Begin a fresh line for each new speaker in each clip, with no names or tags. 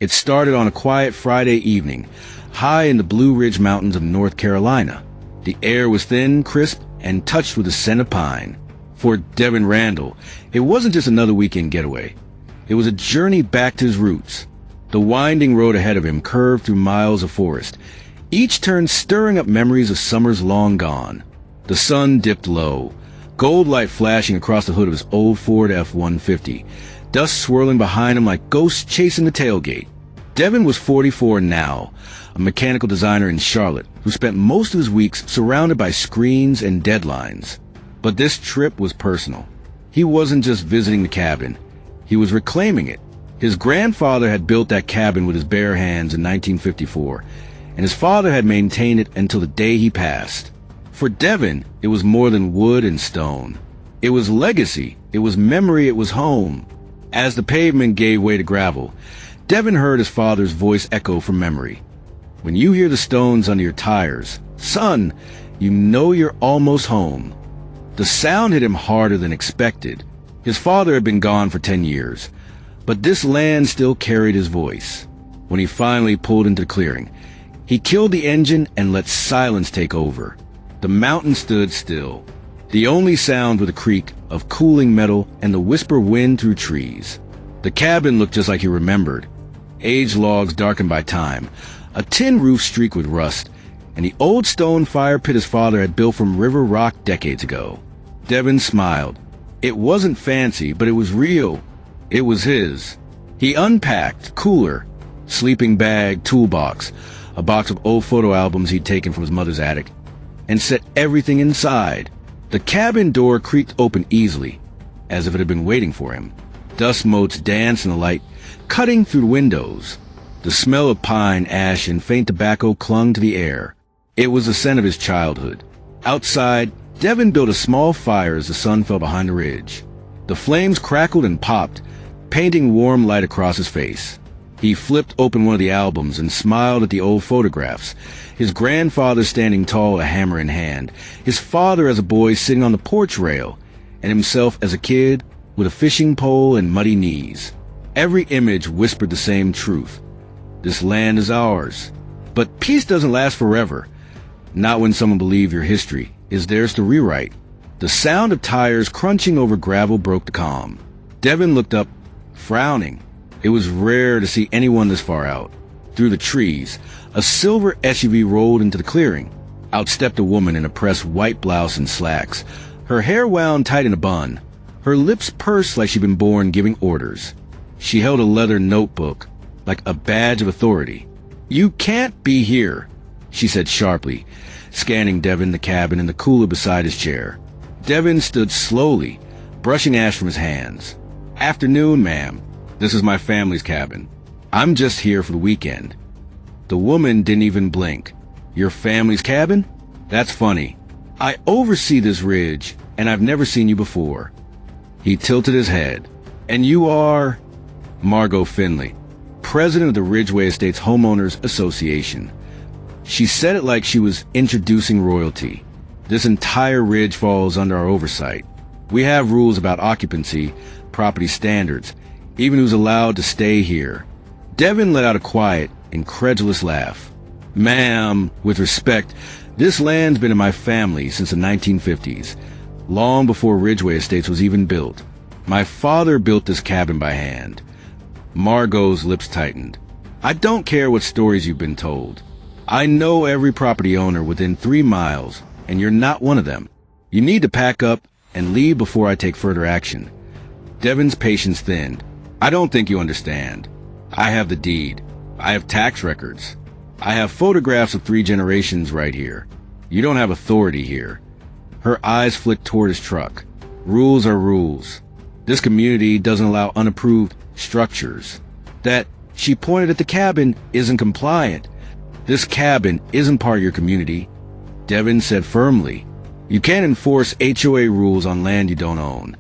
It started on a quiet Friday evening, high in the Blue Ridge Mountains of North Carolina. The air was thin, crisp, and touched with the scent of pine. For Devin Randall, it wasn't just another weekend getaway. It was a journey back to his roots. The winding road ahead of him curved through miles of forest, each turn stirring up memories of summers long gone. The sun dipped low, gold light flashing across the hood of his old Ford F-150, dust swirling behind him like ghosts chasing the tailgate. Devin was 44 now, a mechanical designer in Charlotte who spent most of his weeks surrounded by screens and deadlines. But this trip was personal. He wasn't just visiting the cabin. He was reclaiming it. His grandfather had built that cabin with his bare hands in 1954, and his father had maintained it until the day he passed. For Devin, it was more than wood and stone. It was legacy, it was memory, it was home. As the pavement gave way to gravel, Devin heard his father's voice echo from memory. When you hear the stones under your tires, son, you know you're almost home. The sound hit him harder than expected. His father had been gone for 10 years, but this land still carried his voice. When he finally pulled into the clearing, he killed the engine and let silence take over. The mountain stood still. The only sound was the creak of cooling metal and the whisper wind through trees. The cabin looked just like he remembered. Aged logs darkened by time, a tin roof streaked with rust, and the old stone fire pit his father had built from river rock decades ago. Devin smiled. It wasn't fancy, but it was real. It was his. He unpacked, cooler, sleeping bag, toolbox, a box of old photo albums he'd taken from his mother's attic, and set everything inside. The cabin door creaked open easily, as if it had been waiting for him. Dust motes danced in the light, cutting through the windows. The smell of pine, ash, and faint tobacco clung to the air. It was the scent of his childhood. Outside, Devin built a small fire as the sun fell behind the ridge. The flames crackled and popped, painting warm light across his face. He flipped open one of the albums and smiled at the old photographs. His grandfather standing tall, a hammer in hand. His father as a boy sitting on the porch rail. And himself as a kid with a fishing pole and muddy knees. Every image whispered the same truth. This land is ours. But peace doesn't last forever. Not when someone believes your history is theirs to rewrite. The sound of tires crunching over gravel broke the calm. Devin looked up, frowning. It was rare to see anyone this far out. Through the trees, a silver SUV rolled into the clearing. Out stepped a woman in a pressed white blouse and slacks, her hair wound tight in a bun, her lips pursed like she'd been born giving orders. She held a leather notebook, like a badge of authority. "You can't be here," she said sharply, scanning Devin, the cabin, and the cooler beside his chair. Devin stood slowly, brushing ash from his hands. "Afternoon, ma'am. This is my family's cabin. I'm just here for the weekend." The woman didn't even blink. "Your family's cabin? That's funny. I oversee this ridge, and I've never seen you before." He tilted his head. "And you are?" "Margot Finley, president of the Ridgeway Estates Homeowners Association." She said it like she was introducing royalty. "This entire ridge falls under our oversight. We have rules about occupancy, property standards, even who's allowed to stay here." Devin let out a quiet, incredulous laugh. "Ma'am, with respect, this land's been in my family since the 1950s, long before Ridgeway Estates was even built. My father built this cabin by hand." Margot's lips tightened. "I don't care what stories you've been told. I know every property owner within 3 miles, and you're not one of them. You need to pack up and leave before I take further action." Devin's patience thinned. "I don't think you understand. I have the deed. I have tax records. I have photographs of 3 generations right here. You don't have authority here." Her eyes flicked toward his truck. "Rules are rules. This community doesn't allow unapproved structures. That," she pointed at the cabin, "isn't compliant. This cabin isn't part of your community." Devin said firmly, "You can't enforce HOA rules on land you don't own."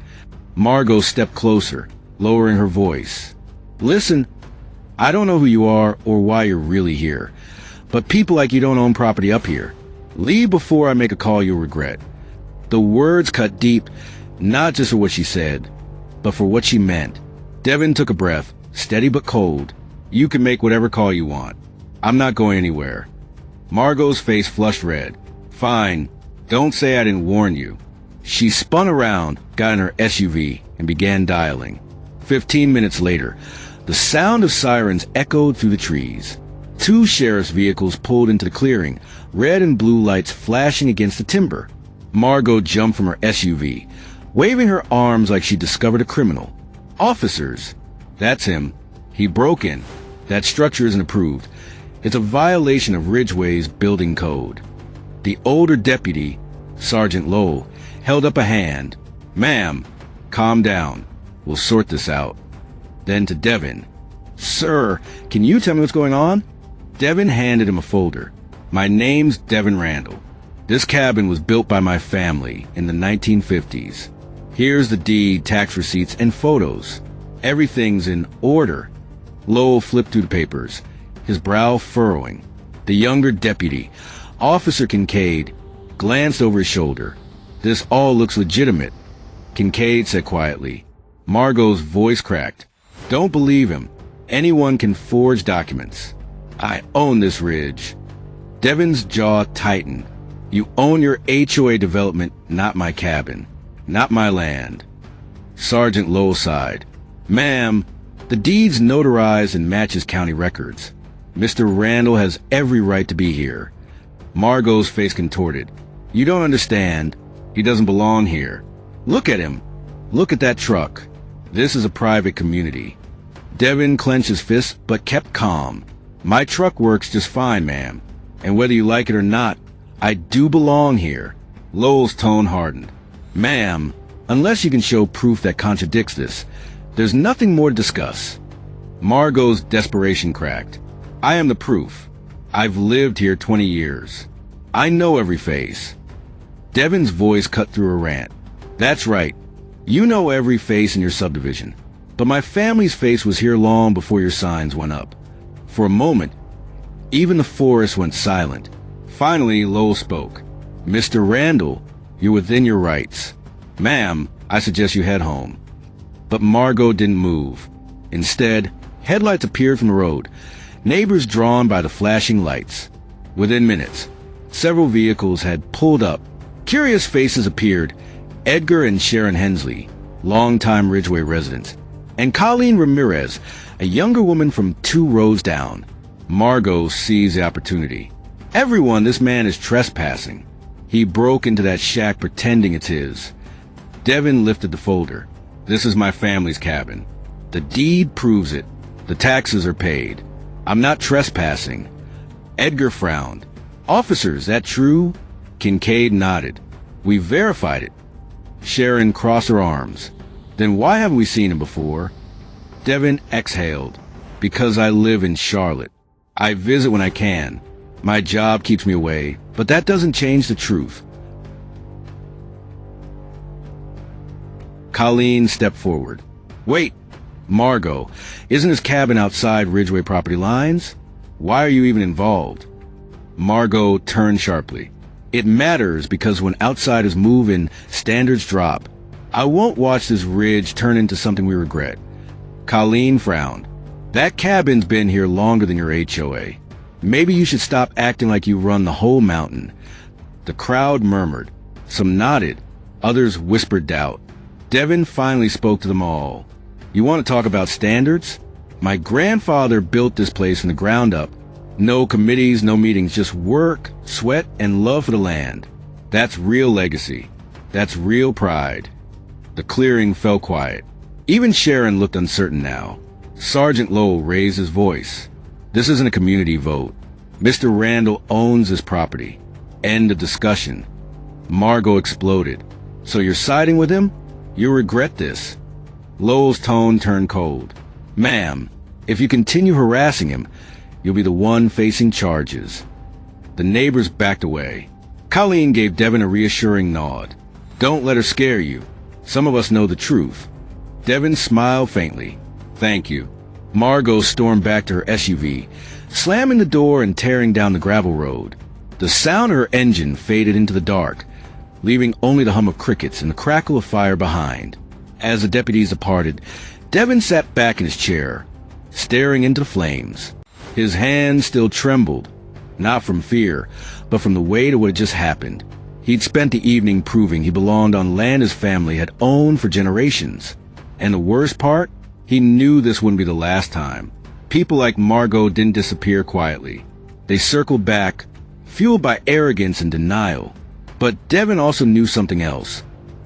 Margot stepped closer, lowering her voice. "Listen, I don't know who you are or why you're really here, but people like you don't own property up here. Leave before I make a call you'll regret." The words cut deep, not just for what she said, but for what she meant. Devin took a breath, steady but cold. You can make whatever call you want. I'm not going anywhere. Margot's face flushed red. Fine. Don't say I didn't warn you. She spun around, got in her SUV, and began dialing. 15 minutes later, the sound of sirens echoed through the trees. 2 sheriff's vehicles pulled into the clearing, red and blue lights flashing against the timber. Margot jumped from her SUV, waving her arms like she discovered a criminal. Officers. That's him. He broke in. That structure isn't approved. It's a violation of Ridgeway's building code. The older deputy, Sergeant Lowell, held up a hand. Ma'am, calm down. We'll sort this out. Then to Devin. Sir, can you tell me what's going on? Devin handed him a folder. My name's Devin Randall. This cabin was built by my family in the 1950s. Here's the deed, tax receipts, and photos. Everything's in order. Lowell flipped through the papers, his brow furrowing. The younger deputy, Officer Kincaid, glanced over his shoulder. This all looks legitimate, Kincaid said quietly. Margot's voice cracked. Don't believe him. Anyone can forge documents. I own this ridge. Devin's jaw tightened. You own your HOA development, not my cabin. Not my land. Sergeant Lowell sighed. Ma'am, the deed's notarized and matches county records. Mr. Randall has every right to be here. Margot's face contorted. You don't understand. He doesn't belong here. Look at him. Look at that truck. This is a private community. Devin clenched his fist but kept calm. My truck works just fine, ma'am. And whether you like it or not, I do belong here. Lowell's tone hardened. Ma'am, unless you can show proof that contradicts this, there's nothing more to discuss. Margot's desperation cracked. I am the proof. I've lived here 20 years. I know every face. Devin's voice cut through a rant. That's right. You know every face in your subdivision. But my family's face was here long before your signs went up. For a moment, even the forest went silent. Finally, Lowell spoke. Mr. Randall, you're within your rights. Ma'am, I suggest you head home. But Margot didn't move. Instead, headlights appeared from the road, neighbors drawn by the flashing lights. Within minutes, several vehicles had pulled up. Curious faces appeared. Edgar and Sharon Hensley, longtime Ridgeway residents, and Colleen Ramirez, a younger woman from 2 rows down. Margot seized the opportunity. Everyone, this man is trespassing. He broke into that shack pretending it's his. Devin lifted the folder. This is my family's cabin. The deed proves it. The taxes are paid. I'm not trespassing. Edgar frowned. Officer, is that true? Kincaid nodded. We verified it. Sharon crossed her arms. Then why haven't we seen him before? Devin exhaled. Because I live in Charlotte. I visit when I can. My job keeps me away, but that doesn't change the truth. Colleen stepped forward. Wait, Margot, isn't his cabin outside Ridgeway property lines? Why are you even involved? Margot turned sharply. It matters because when outsiders move in, standards drop. I won't watch this ridge turn into something we regret. Colleen frowned. That cabin's been here longer than your HOA. Maybe you should stop acting like you run the whole mountain. The crowd murmured. Some nodded. Others whispered doubt. Devin finally spoke to them all. You want to talk about standards? My grandfather built this place from the ground up. No committees, no meetings, just work, sweat, and love for the land. That's real legacy. That's real pride. The clearing fell quiet. Even Sharon looked uncertain now. Sergeant Lowell raised his voice. This isn't a community vote. Mr. Randall owns this property. End of discussion. Margot exploded. So you're siding with him? You'll regret this. Lowell's tone turned cold. Ma'am, if you continue harassing him, you'll be the one facing charges. The neighbors backed away. Colleen gave Devin a reassuring nod. Don't let her scare you. Some of us know the truth. Devin smiled faintly. Thank you. Margot stormed back to her SUV, slamming the door and tearing down the gravel road. The sound of her engine faded into the dark, leaving only the hum of crickets and the crackle of fire behind. As the deputies departed, Devin sat back in his chair, staring into the flames. His hands still trembled, not from fear, but from the weight of what had just happened. He'd spent the evening proving he belonged on land his family had owned for generations. And the worst part? He knew this wouldn't be the last time. People like Margot didn't disappear quietly. They circled back, fueled by arrogance and denial. But Devin also knew something else.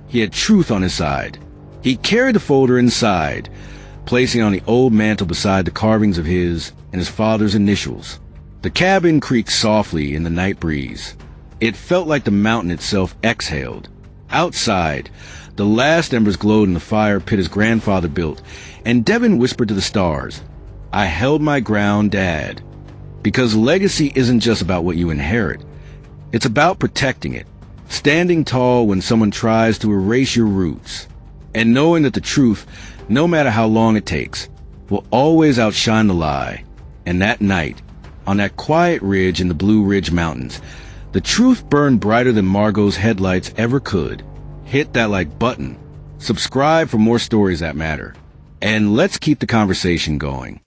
He had truth on his side. He carried the folder inside, placing it on the old mantel beside the carvings of his and his father's initials. The cabin creaked softly in the night breeze. It felt like the mountain itself exhaled. Outside, the last embers glowed in the fire pit his grandfather built, and Devin whispered to the stars, "I held my ground, Dad." Because legacy isn't just about what you inherit. It's about protecting it, standing tall when someone tries to erase your roots, and knowing that the truth, no matter how long it takes, will always outshine the lie. And that night, on that quiet ridge in the Blue Ridge Mountains, the truth burned brighter than Margot's headlights ever could. Hit that like button. Subscribe for more stories that matter. And let's keep the conversation going.